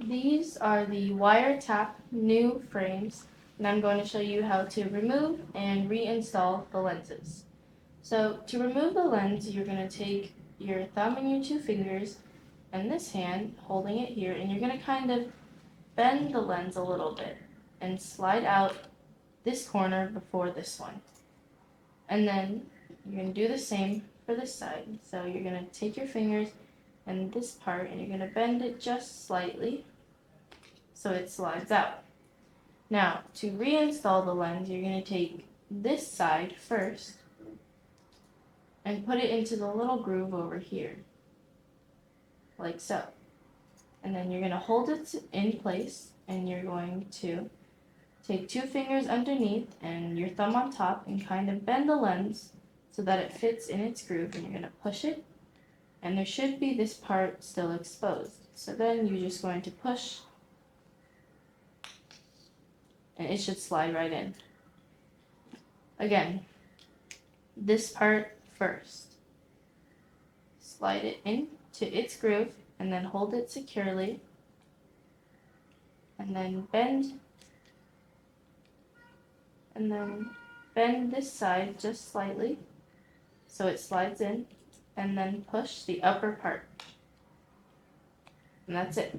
These are the Wiretap new frames, and I'm going to show you how to remove and reinstall the lenses. So to remove the lens, you're going to take your thumb and your two fingers and this hand, holding it here, and you're going to kind of bend the lens a little bit and slide out this corner before this one. And then you're going to do the same for this side. So you're going to take your fingers and this part and you're going to bend it just slightly so it slides out. Now, to reinstall the lens, you're going to take this side first and put it into the little groove over here, like so. And then you're going to hold it in place and you're going to take two fingers underneath and your thumb on top and kind of bend the lens so that it fits in its groove, and you're going to push it and there should be this part still exposed. So then you're just going to push and it should slide right in. Again, this part first. Slide it into its groove and then hold it securely and then bend this side just slightly so it slides in, and then push the upper part. And that's it.